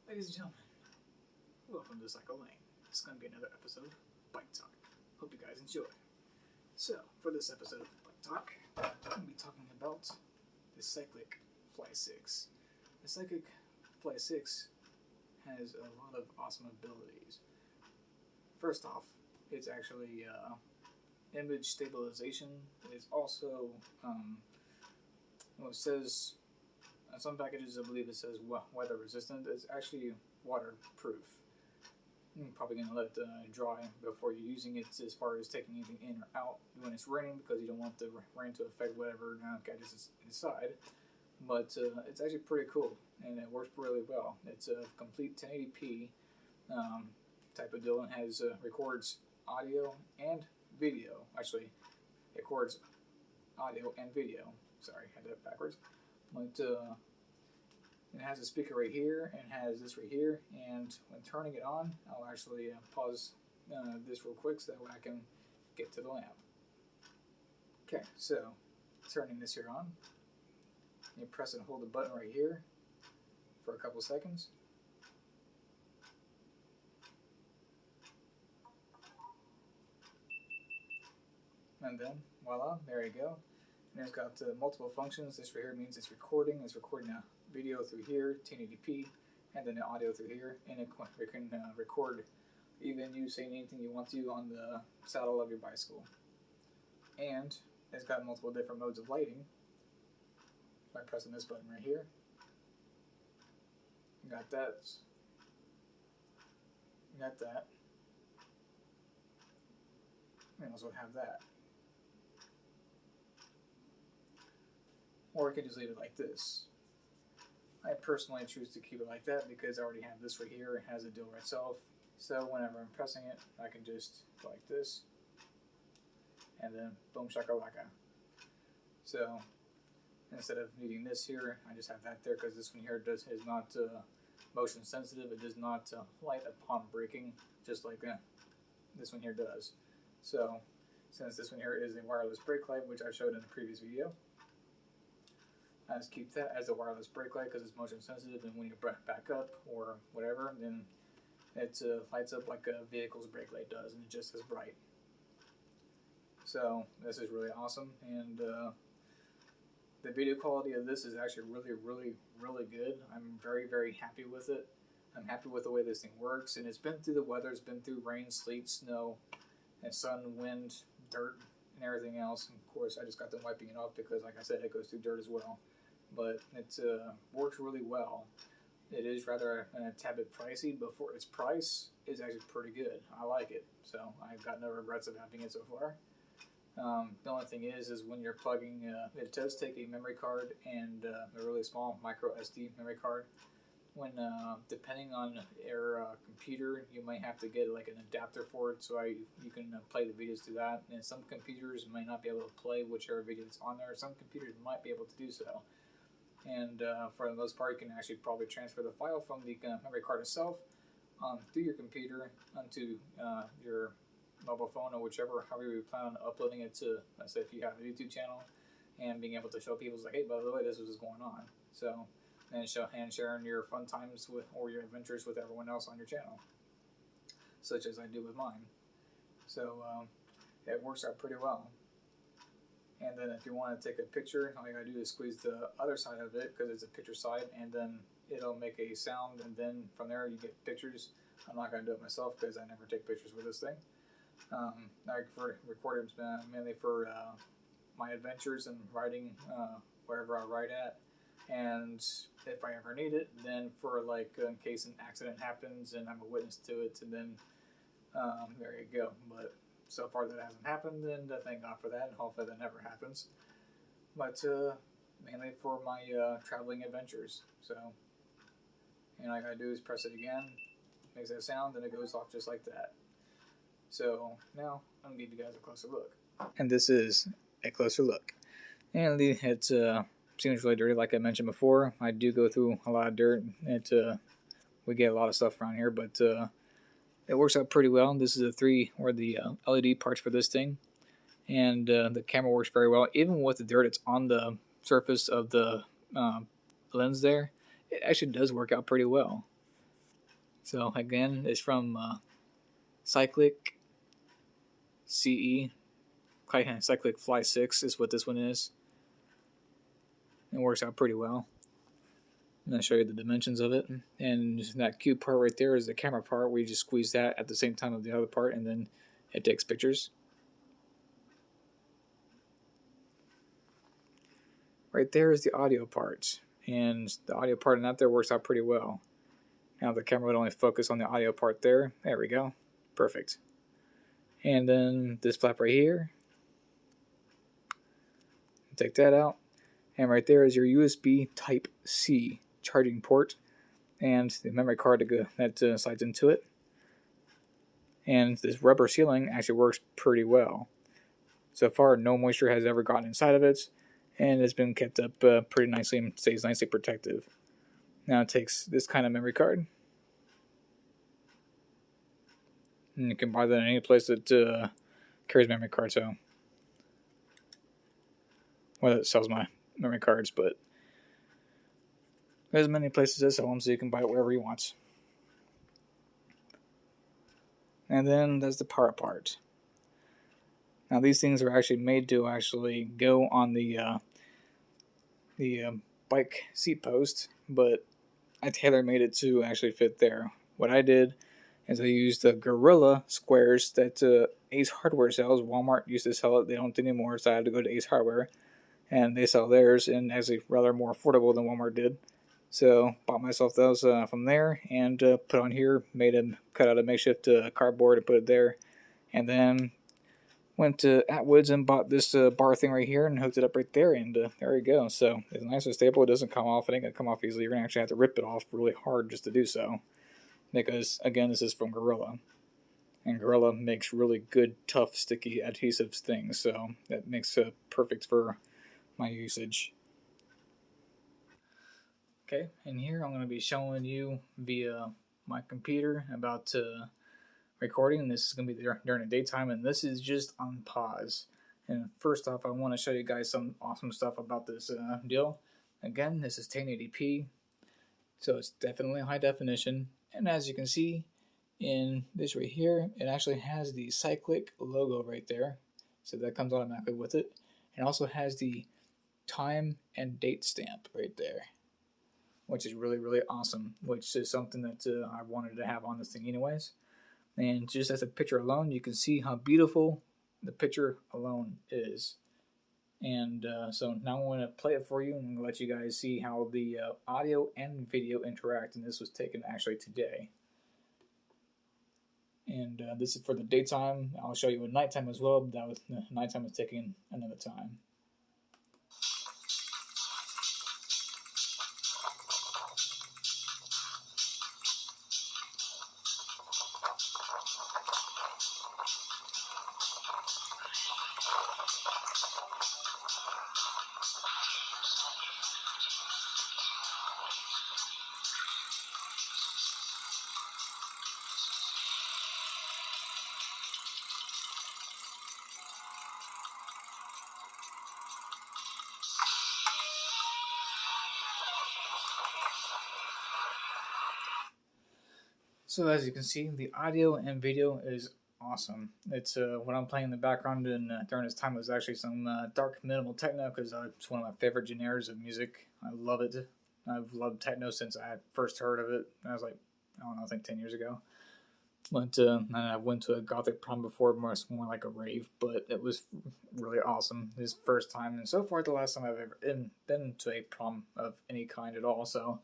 Ladies and gentlemen, welcome to Cycle Lane. This is going to be another episode of Bike Talk. Hope you guys enjoy. So, for this episode of Bike Talk, I'm going to be talking about the Cyclique Fly6. The Cyclique Fly6 has a lot of awesome abilities. First off, it's actually image stabilization. It's also, it says on some packages, I believe it says weather resistant. It's actually waterproof. I'm probably going to let it dry before you're using it, as far as taking anything in or out when it's raining, because you don't want the rain to affect whatever gadgets inside. But it's actually pretty cool, and it works really well. It's a complete 1080p type of deal, and has records audio and video. Actually, it records audio and video. Sorry, I had that backwards. But it has a speaker right here and has this right here, and when turning it on, I'll actually pause this real quick so that way I can get to the lamp. Okay, so turning this here on, you press and hold the button right here for a couple seconds. And then, voila, there you go. And it's got multiple functions. This right here means it's recording. It's recording a video through here, 1080p, and then the audio through here. And it can record even you saying anything you want to on the saddle of your bicycle. And it's got multiple different modes of lighting. By pressing this button right here, you got that. You got that. And also have that. Or you can just leave it like this. I personally choose to keep it like that because I already have this right here. It has a deal right itself. So whenever I'm pressing it, I can just go like this. And then boom shakalaka. So instead of needing this here, I just have that there, because this one here is not motion sensitive. It does not light upon braking, just like this one here does. So since this one here is a wireless brake light, which I showed in a previous video, I just keep that as a wireless brake light because it's motion sensitive, and when you back up or whatever, then it lights up like a vehicle's brake light does, and it's just as bright. So this is really awesome, and the video quality of this is actually really good. I'm very happy with it. I'm happy with the way this thing works, and it's been through the weather. It's been through rain, sleet, snow, and sun, wind, dirt, and everything else. And of course, I just got done wiping it off because, like I said, it goes through dirt as well. But it works really well. It is rather a tad bit pricey, but for its price, it's actually pretty good. I like it, so I've got no regrets of having it so far. The only thing is when you're plugging, it does take a memory card and a really small micro SD memory card. When depending on your computer, you might have to get like an adapter for it, so you can play the videos through that. And some computers might not be able to play whichever video is on there. Some computers might be able to do so. And for the most part, you can actually probably transfer the file from the memory card itself through your computer onto your mobile phone, or however you plan on uploading it to. Let's say if you have a YouTube channel, and being able to show people like, hey, by the way, this is what's going on. So, and sharing your fun times or your adventures with everyone else on your channel, such as I do with mine. So it works out pretty well. And then if you want to take a picture, all you gotta do is squeeze the other side of it, because it's a picture side, and then it'll make a sound, and then from there you get pictures. I'm not gonna do it myself because I never take pictures with this thing. I record it mainly for my adventures and riding wherever I ride at, and if I ever need it, then for like in case an accident happens and I'm a witness to it, and then there you go. But so far that hasn't happened, and thank God for that, and hopefully that never happens. But mainly for my traveling adventures. So, and all I gotta do is press it again, makes that sound, and it goes off just like that. So now I'm gonna give you guys a closer look. And this is a closer look. And it seems really dirty, like I mentioned before. I do go through a lot of dirt. We get a lot of stuff around here, but it works out pretty well. This is the LED parts for this thing, and the camera works very well. Even with the dirt it's on the surface of the lens there, it actually does work out pretty well. So again, it's from Cyclique CE. Cyclique Fly6 is what this one is. It works out pretty well. I'm going to show you the dimensions of it. And that cube part right there is the camera part, where you just squeeze that at the same time of the other part, and then it takes pictures. Right there is the audio part. And the audio part in that there works out pretty well. Now the camera would only focus on the audio part there. There we go. Perfect. And then this flap right here. Take that out. And right there is your USB Type-C charging port and the memory card to go, that slides into it. And this rubber sealing actually works pretty well. So far, no moisture has ever gotten inside of it, and it's been kept up pretty nicely and stays nicely protective. Now it takes this kind of memory card, and you can buy that in any place that carries memory cards. So, well, that sells my memory cards, but there's many places that sell them, so you can buy it wherever you want. And then there's the power part. Now these things are actually made to actually go on the bike seat post, but I tailor-made it to actually fit there. What I did is I used the Gorilla squares that Ace Hardware sells. Walmart used to sell it. They don't anymore, so I had to go to Ace Hardware, and they sell theirs, and actually rather more affordable than Walmart did. So bought myself those from there, and put on here, cut out a makeshift cardboard and put it there, and then went to Atwoods and bought this bar thing right here and hooked it up right there, and there you go. So it's nice and stable. It doesn't come off. It ain't gonna come off easily. You're gonna actually have to rip it off really hard just to do so, because again, this is from Gorilla, and Gorilla makes really good, tough, sticky adhesive things. So that makes it perfect for my usage. Okay, and here I'm going to be showing you via my computer about recording. This is going to be during the daytime, and this is just on pause. And first off, I want to show you guys some awesome stuff about this deal. Again, this is 1080p, so it's definitely high definition. And as you can see in this right here, it actually has the Cyclique logo right there, so that comes automatically with it. It also has the time and date stamp right there, which is really, really awesome, which is something that I wanted to have on this thing anyways. And just as a picture alone, you can see how beautiful the picture alone is. And so now I'm going to play it for you and let you guys see how the audio and video interact. And this was taken actually today. And this is for the daytime. I'll show you at nighttime as well, but that was nighttime was taken another time. So as you can see, the audio and video is awesome. It's what I'm playing in the background and during this time was actually some dark minimal techno, because it's one of my favorite genres of music. I love it. I've loved techno since I first heard of it. I was like, I don't know, I think 10 years ago. But I went to a gothic prom before, more like a rave, but it was really awesome. This first time, and so far the last time I've ever been to a prom of any kind at all. So.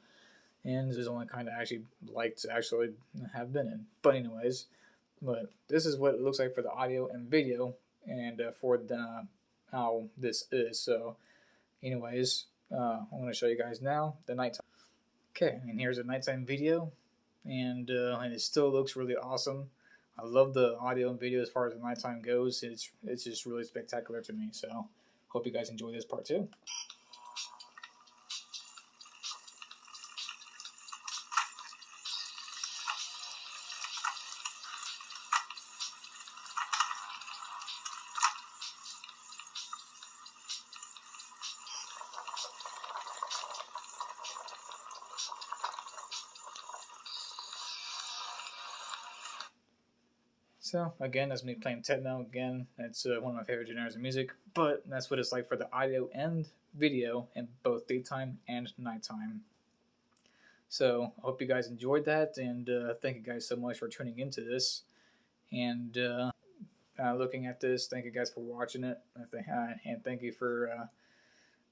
And this is the only kind I actually like to actually have been in. But anyways, but this is what it looks like for the audio and video, and for the how this is. So anyways, I'm going to show you guys now the nighttime. Okay, and here's a nighttime video, and it still looks really awesome. I love the audio and video as far as the nighttime goes. It's just really spectacular to me. So hope you guys enjoy this part too. So again, that's me playing techno again. It's one of my favorite genres of music, but that's what it's like for the audio and video in both daytime and nighttime. So I hope you guys enjoyed that, and thank you guys so much for tuning into this and looking at this. Thank you guys for watching it, and thank you for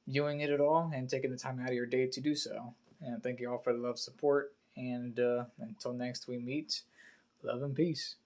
viewing it at all and taking the time out of your day to do so. And thank you all for the love, support, and until next we meet, love and peace.